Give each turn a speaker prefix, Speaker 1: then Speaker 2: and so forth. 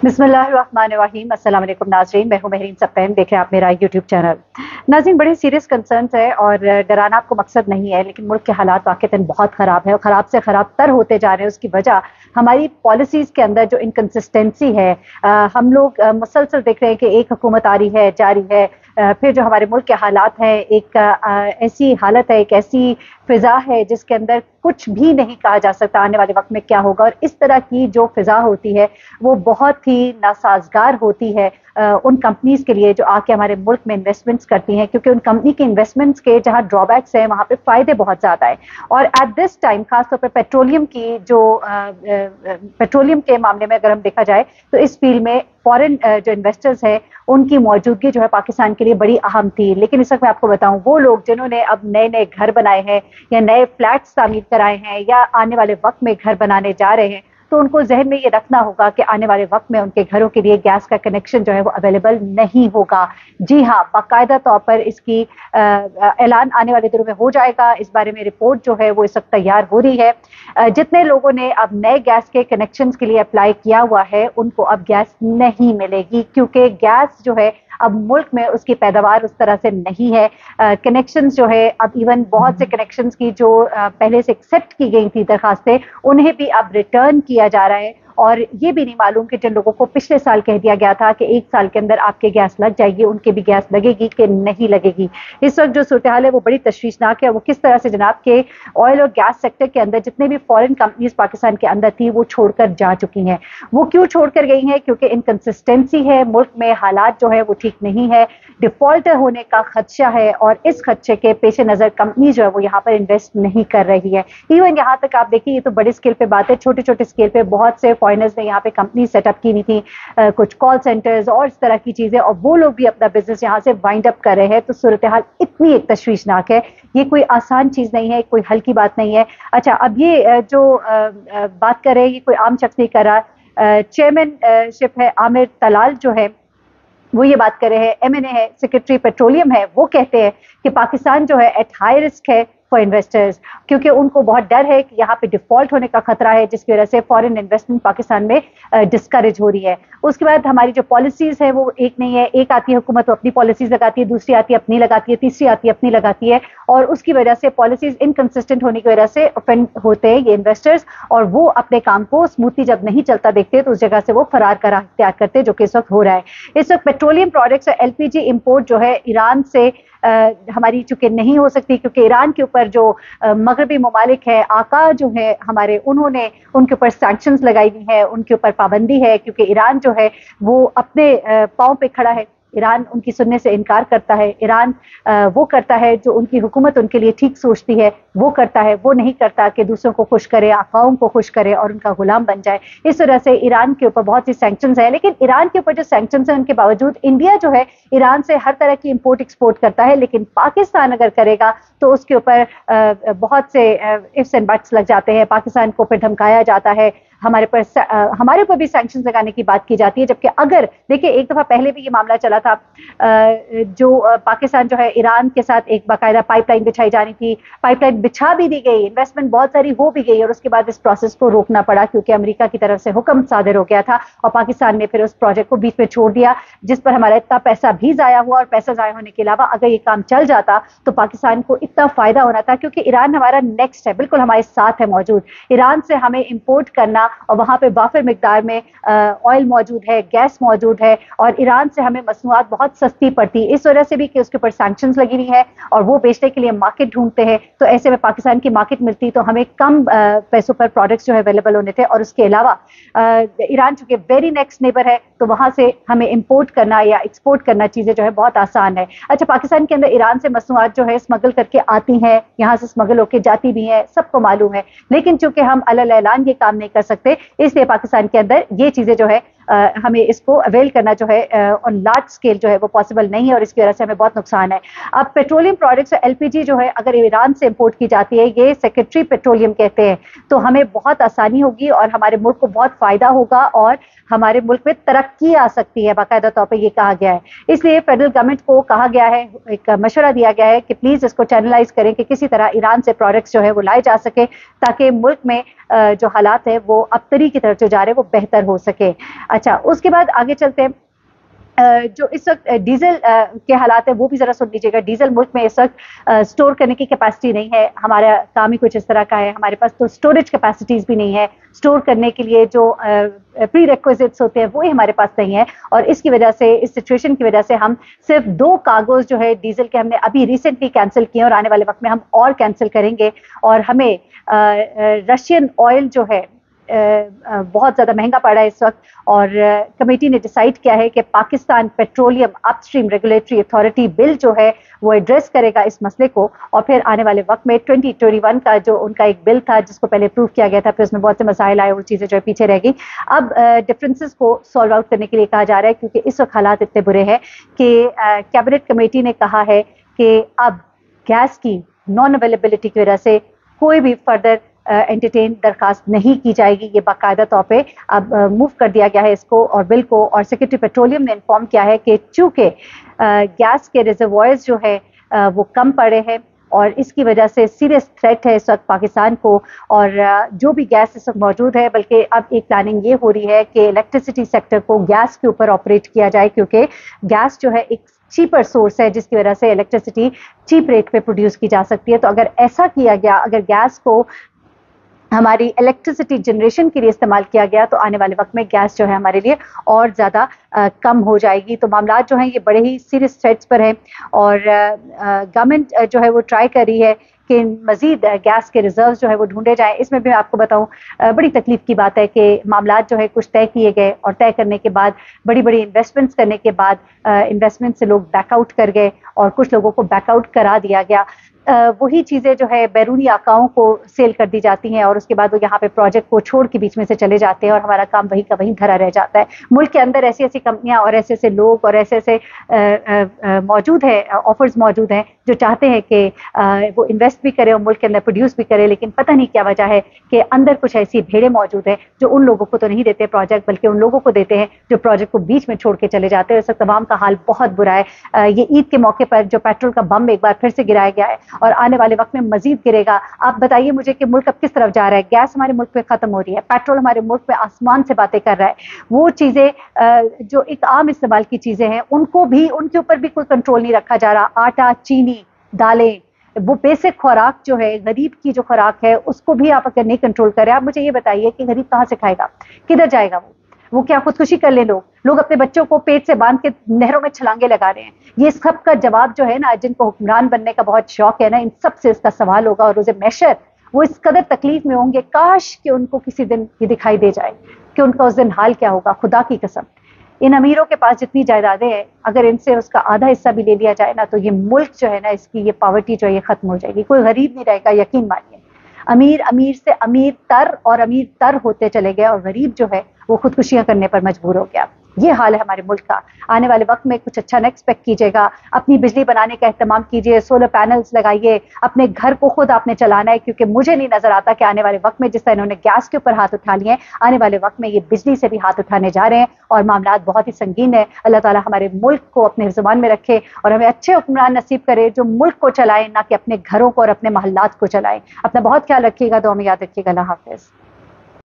Speaker 1: बिस्मिल्लाहिर्रहमानिर्रहीम। अस्सलाम वालेकुम नाज़रीन, मैं हूं महरीन सप्पैन, देख रहे हैं आप मेरा यूट्यूब चैनल। नाज़रीन, बड़े सीरियस कंसर्न्स है और डराना आपको मकसद नहीं है, लेकिन मुल्क के हालात वाक़ईतन बहुत ख़राब है और ख़राब से ख़राब तर होते जा रहे हैं। उसकी वजह हमारी पॉलिसीज़ के अंदर जो इनकंसिस्टेंसी है। हम लोग मुसलसल देख रहे हैं कि एक हुकूमत आ रही है, जा रही है, फिर जो हमारे मुल्क के हालात हैं, एक ऐसी हालत है, एक ऐसी फ़िज़ा है जिसके अंदर कुछ भी नहीं कहा जा सकता आने वाले वक्त में क्या होगा। और इस तरह की जो फ़िज़ा होती है वो बहुत ही नासाजगार होती है उन कंपनीज के लिए जो आके हमारे मुल्क में इन्वेस्टमेंट्स करती हैं, क्योंकि उन कंपनी के इन्वेस्टमेंट्स के जहां ड्रॉबैक्स हैं वहां पे फायदे बहुत ज़्यादा है। और एट दिस टाइम खासतौर पर पेट्रोलियम की जो पेट्रोलियम के मामले में अगर हम देखा जाए तो इस फील्ड में फॉरेन जो इन्वेस्टर्स हैं उनकी मौजूदगी जो है पाकिस्तान के लिए बड़ी अहम थी। लेकिन इस वक्त मैं आपको बताऊं, वो लोग जिन्होंने अब नए नए घर बनाए हैं या नए फ्लैट्स तामीर कराए हैं या आने वाले वक्त में घर बनाने जा रहे हैं, तो उनको जहन में ये रखना होगा कि आने वाले वक्त में उनके घरों के लिए गैस का कनेक्शन जो है वो अवेलेबल नहीं होगा। जी हाँ, बाकायदा तौर पर इसकी ऐलान आने वाले दिनों में हो जाएगा। इस बारे में रिपोर्ट जो है वो इस वक्त तैयार हो रही है। जितने लोगों ने अब नए गैस के कनेक्शंस के लिए अप्लाई किया हुआ है उनको अब गैस नहीं मिलेगी, क्योंकि गैस जो है अब मुल्क में उसकी पैदावार उस तरह से नहीं है। कनेक्शंस जो है अब इवन बहुत से कनेक्शंस की जो पहले से एक्सेप्ट की गई थी दरखास्तें, उन्हें भी अब रिटर्न किया जा रहा है। और ये भी नहीं मालूम कि जिन लोगों को पिछले साल कह दिया गया था कि 1 साल के अंदर आपके गैस लग जाएगी, उनके भी गैस लगेगी कि नहीं लगेगी। इस वक्त जो सूरत हाल है वो बड़ी तशवीशनाक है। वो किस तरह से जनाब के ऑयल और गैस सेक्टर के अंदर जितने भी फॉरेन कंपनीज पाकिस्तान के अंदर थी वो छोड़कर जा चुकी हैं। वो क्यों छोड़कर गई हैं? क्योंकि इनकंसिस्टेंसी है, मुल्क में हालात जो है वो ठीक नहीं है, डिफॉल्ट होने का खदशा है और इस खदशे के पेश नज़र कंपनी जो है वो यहाँ पर इन्वेस्ट नहीं कर रही है। इवन यहाँ तक आप देखिए, ये तो बड़े स्केल पे बात है, छोटे छोटे स्केल पे बहुत से फॉरेनर्स ने यहाँ पे कंपनी सेटअप की हुई थी, कुछ कॉल सेंटर्स और इस तरह की चीजें, और वो लोग भी अपना बिजनेस यहाँ से वाइंड अप कर रहे हैं। तो सूरत हाल इतनी एक तशवीशनाक है, ये कोई आसान चीज नहीं है, कोई हल्की बात नहीं है। अच्छा, अब ये जो बात कर रहे हैं ये कोई आम शख्स नहीं कर रहा। चेयरमैनशिप है आमिर तलाल जो है वो ये बात कर रहे हैं, MNA है, सेक्रेटरी पेट्रोलियम है, वो कहते हैं कि पाकिस्तान जो है एट हाई रिस्क है फॉर इन्वेस्टर्स, क्योंकि उनको बहुत डर है कि यहाँ पे डिफॉल्ट होने का खतरा है, जिसकी वजह से फॉरेन इन्वेस्टमेंट पाकिस्तान में डिस्करेज हो रही है। उसके बाद हमारी जो पॉलिसीज है वो एक नहीं है, एक आती है हुकूमत तो अपनी पॉलिसीज लगाती है, दूसरी आती है अपनी लगाती है, तीसरी आती है अपनी लगाती है, और उसकी वजह से पॉलिसीज इनकंसिस्टेंट होने की वजह से ऑफेंड होते हैं ये इन्वेस्टर्स, और वो अपने काम को स्मूथली जब नहीं चलता देखते तो उस जगह से वो फरार का राह इख्तियार करते हैं, जो कि इस वक्त हो रहा है। इस वक्त पेट्रोलियम प्रोडक्ट्स और LPG इंपोर्ट जो है ईरान से हमारी चूंकि नहीं हो सकती, क्योंकि ईरान के ऊपर जो मगरबी ममालिक है, आका जो है हमारे, उन्होंने उनके ऊपर सैंक्शंस लगाई हुई है, उनके ऊपर पाबंदी है, क्योंकि ईरान जो है वो अपने पाँव पे खड़ा है। ईरान उनकी सुनने से इनकार करता है। ईरान वो करता है जो उनकी हुकूमत उनके लिए ठीक सोचती है वो करता है, वो नहीं करता कि दूसरों को खुश करे, आकाओं को खुश करे और उनका गुलाम बन जाए। इस वजह से ईरान के ऊपर बहुत सी सैंक्शंस है, लेकिन ईरान के ऊपर जो सैंक्शंस है उनके बावजूद इंडिया जो है ईरान से हर तरह की इंपोर्ट एक्सपोर्ट करता है, लेकिन पाकिस्तान अगर करेगा तो उसके ऊपर बहुत से इफ्स एंड बट्स लग जाते हैं। पाकिस्तान को फिर धमकाया जाता है, हमारे ऊपर भी सैंक्शंस लगाने की बात की जाती है। जबकि अगर देखिए, एक दफा पहले भी ये मामला चला था, जो पाकिस्तान जो है ईरान के साथ एक बाकायदा पाइपलाइन बिछाई जानी थी, पाइपलाइन बिछा भी दी गई, इन्वेस्टमेंट बहुत सारी हो भी गई, और उसके बाद इस प्रोसेस को रोकना पड़ा क्योंकि अमेरिका की तरफ से हुक्म सादिर हो गया था और पाकिस्तान ने फिर उस प्रोजेक्ट को बीच में छोड़ दिया, जिस पर हमारा इतना पैसा भी जाया हुआ। और पैसा जाया होने के अलावा अगर ये काम चल जाता तो पाकिस्तान को इतना फायदा होना था, क्योंकि ईरान हमारा नेक्स्ट है, बिल्कुल हमारे साथ है मौजूद। ईरान से हमें इंपोर्ट करना, और वहां पे वाफिर मिकदार में ऑयल मौजूद है, गैस मौजूद है, और ईरान से हमें मसनूआत बहुत सस्ती पड़ती है, इस वजह से भी कि उसके ऊपर सैंक्शंस लगी हुई है और वो बेचने के लिए मार्केट ढूंढते हैं। तो ऐसे में पाकिस्तान की मार्केट मिलती तो हमें कम पैसों पर प्रोडक्ट्स जो है अवेलेबल होने थे। और उसके अलावा ईरान चूंकि वेरी नेक्स्ट नेबर है तो वहां से हमें इंपोर्ट करना या एक्सपोर्ट करना चीजें जो है बहुत आसान है। अच्छा, पाकिस्तान के अंदर ईरान से मसनूआत जो है स्मगल करके आती हैं, यहाँ से स्मगल होकर जाती भी हैं, सबको मालूम है, लेकिन चूंकि हम अलल ऐलान ये काम नहीं कर सकते, इसलिए पाकिस्तान के अंदर ये चीजें जो है हमें इसको अवेल करना जो है ऑन लार्ज स्केल जो है वो पॉसिबल नहीं है, और इसकी वजह से हमें बहुत नुकसान है। अब पेट्रोलियम प्रोडक्ट्स LPG जो है अगर ईरान से इंपोर्ट की जाती है, ये सेक्रेटरी पेट्रोलियम कहते हैं, तो हमें बहुत आसानी होगी और हमारे मुल्क को बहुत फायदा होगा और हमारे मुल्क में तरक्की आ सकती है, बाकायदा तौर पर ये कहा गया है। इसलिए फेडरल गवर्नमेंट को कहा गया है, एक मशवरा दिया गया है कि प्लीज इसको चैनलाइज करें कि किसी तरह ईरान से प्रोडक्ट्स जो है वो लाए जा सके, ताकि मुल्क में जो हालात है वो अब तरी की तरफ जो जा रहे हैं वो बेहतर हो सके। اچھا اس کے بعد آگے چلتے ہیں. جو اس وقت ڈیزل کے حالات ہیں وہ بھی ذرا سن لیجیے گا. ڈیزل ملک میں اس وقت سٹور کرنے کی کیپیسٹی نہیں ہے. ہمارا کام ہی کچھ اس طرح کا ہے, ہمارے پاس تو سٹوریج کیپیسٹیز بھی نہیں ہے. سٹور کرنے کے لیے جو پری ریکویزٹس ہوتے ہیں وہی ہمارے پاس نہیں ہے, اور اس کی وجہ سے, اس سچویشن کی وجہ سے ہم صرف 2 کارگوز جو ہے ڈیزل کے ہم نے ابھی ریسنٹلی کینسل کیے, اور آنے والے وقت میں ہم اور کینسل کریں گے. اور ہمیں رشین آئل جو ہے بہت زیادہ مہنگا پڑا ہے اس وقت, اور کمیٹی نے ڈیسائیڈ کیا ہے کہ پاکستان پیٹرولیم اپ اسٹریم ریگولیٹری اتھارٹی بل جو ہے وہ ایڈریس کرے گا اس مسئلے کو, اور پھر آنے والے وقت میں 2021 کا جو ان کا ایک بل تھا جس کو پہلے اپروو کیا گیا تھا, پھر اس میں بہت سے مسائل آئے اور چیزیں جو ہے پیچھے رہ گئی. اب ڈفرینسز کو سالو آؤٹ کرنے کے لیے کہا جا رہا ہے, کیونکہ اس وقت حالات اتنے برے ہیں کہ کیبنٹ کمیٹی نے کہا ہے کہ اب گیس کی نان اویلیبلٹی کی وجہ سے کوئی بھی فردر انٹرٹین درخواست نہیں کی جائے گی. یہ باقاعدہ طور پہ اب موو کر دیا گیا ہے اس کو اور بل کو, اور سیکرٹری پیٹرولیم نے انفارم کیا ہے کہ چونکہ گیس کے ریزروائرز جو ہے وہ کم پڑے ہیں, اور اس کی وجہ سے سیریس تھریٹ ہے اس وقت پاکستان کو, اور جو بھی گیس اس وقت موجود ہے, بلکہ اب ایک پلاننگ یہ ہو رہی ہے کہ الیکٹریسٹی سیکٹر کو گیس کے اوپر آپریٹ کیا جائے, کیونکہ گیس جو ہے ایک چیپر سورس ہے جس کی وجہ سے الیکٹریسٹی چیپ ریٹ پہ پروڈیوس کی جا سکتی ہے. تو اگر ایسا کیا گیا, اگر گیس کو ہماری الیکٹریسٹی جنریشن کے لیے استعمال کیا گیا, تو آنے والے وقت میں گیس جو ہے ہمارے لیے اور زیادہ کم ہو جائے گی. تو معاملات جو ہیں یہ بڑے ہی سیریس تھریٹس پر ہیں, اور گورنمنٹ جو ہے وہ ٹرائی کر رہی ہے کہ مزید گیس کے ریزروز جو ہے وہ ڈھونڈے جائیں. اس میں بھی میں آپ کو بتاؤں بڑی تکلیف کی بات ہے کہ معاملات جو ہے کچھ طے کیے گئے, اور طے کرنے کے بعد بڑی بڑی انویسٹمنٹس کرنے کے بعد انویسٹمنٹ سے لوگ بیک آؤٹ کر گئے, اور کچھ لوگوں کو بیک آؤٹ کرا دیا گیا. وہی چیزیں جو ہے بیرونی آقاؤں کو سیل کر دی جاتی ہیں, اور اس کے بعد وہ یہاں پہ پروجیکٹ کو چھوڑ کے بیچ میں سے چلے جاتے ہیں, اور ہمارا کام وہیں کا وہیں دھرا رہ جاتا ہے. ملک کے اندر ایسی ایسی کمپنیاں اور ایسے ایسے لوگ اور ایسے ایسے موجود ہیں, آفرز موجود ہیں جو چاہتے ہیں کہ وہ انویسٹ بھی کرے اور ملک کے اندر پروڈیوس بھی کرے, لیکن پتہ نہیں کیا وجہ ہے کہ اندر کچھ ایسی بھیڑیں موجود ہیں جو ان لوگوں کو تو نہیں دیتے پروجیکٹ, بلکہ ان لوگوں کو دیتے ہیں جو پروجیکٹ کو بیچ میں چھوڑ کے چلے جاتے ہیں. اس وقت تمام کا حال بہت برا ہے. یہ عید کے موقع پر جو پیٹرول کا بم ایک بار پھر سے گرایا گیا ہے, اور آنے والے وقت میں مزید گرے گا. آپ بتائیے مجھے کہ ملک اب کس طرف جا رہا ہے؟ گیس ہمارے ملک میں ختم ہو رہی ہے, پیٹرول ہمارے ملک میں آسمان سے باتیں کر رہا ہے. وہ چیزیں جو ایک عام استعمال کی چیزیں ہیں ان کو بھی, ان کے اوپر بھی کوئی کنٹرول نہیں رکھا جا رہا. آٹا, چینی, دالیں, وہ بیسک خوراک جو ہے, غریب کی جو خوراک ہے اس کو بھی آپ اگر نہیں کنٹرول کریں, آپ مجھے یہ بتائیے کہ غریب کہاں سے کھائے گا, کدھر جائے گا وہ کیا خودکشی کر لیں لوگ اپنے بچوں کو پیٹ سے باندھ کے نہروں میں چھلانگے لگا رہے ہیں. یہ سب کا جواب جو ہے نا, جن کو حکمران بننے کا بہت شوق ہے نا, ان سب سے اس کا سوال ہوگا, اور روز محشر وہ اس قدر تکلیف میں ہوں گے. کاش کہ ان کو کسی دن یہ دکھائی دے جائے کہ ان کا اس دن حال کیا ہوگا. خدا کی قسم, ان امیروں کے پاس جتنی جائیدادیں ہیں, اگر ان سے اس کا آدھا حصہ بھی لے لیا جائے نا, تو یہ ملک جو ہے نا, اس کی یہ پاورٹی جو ہے یہ ختم ہو جائے گی. کوئی غریب نہیں رہے گا, یقین مانیے. امیر سے امیر تر ہوتے چلے گئے, اور غریب جو ہے وہ خودکشیاں کرنے پر مجبور ہو گیا. یہ حال ہے ہمارے ملک کا. آنے والے وقت میں کچھ اچھا نہ ایکسپیکٹ کیجیے گا. اپنی بجلی بنانے کا اہتمام کیجیے, سولر پینلز لگائیے, اپنے گھر کو خود آپ نے چلانا ہے, کیونکہ مجھے نہیں نظر آتا کہ آنے والے وقت میں جس طرح انہوں نے گیس کے اوپر ہاتھ اٹھا لیے ہیں, آنے والے وقت میں یہ بجلی سے بھی ہاتھ اٹھانے جا رہے ہیں, اور معاملات بہت ہی سنگین ہے. اللہ تعالیٰ ہمارے ملک کو اپنے زبان میں رکھے, اور ہمیں اچھے حکمران نصیب کرے جو ملک کو چلائیں, نہ کہ اپنے گھروں کو اور اپنے محلات کو چلائیں. اپنا بہت خیال رکھیے گا, دعا میں یاد رکھیے گا. اللہ حافظ.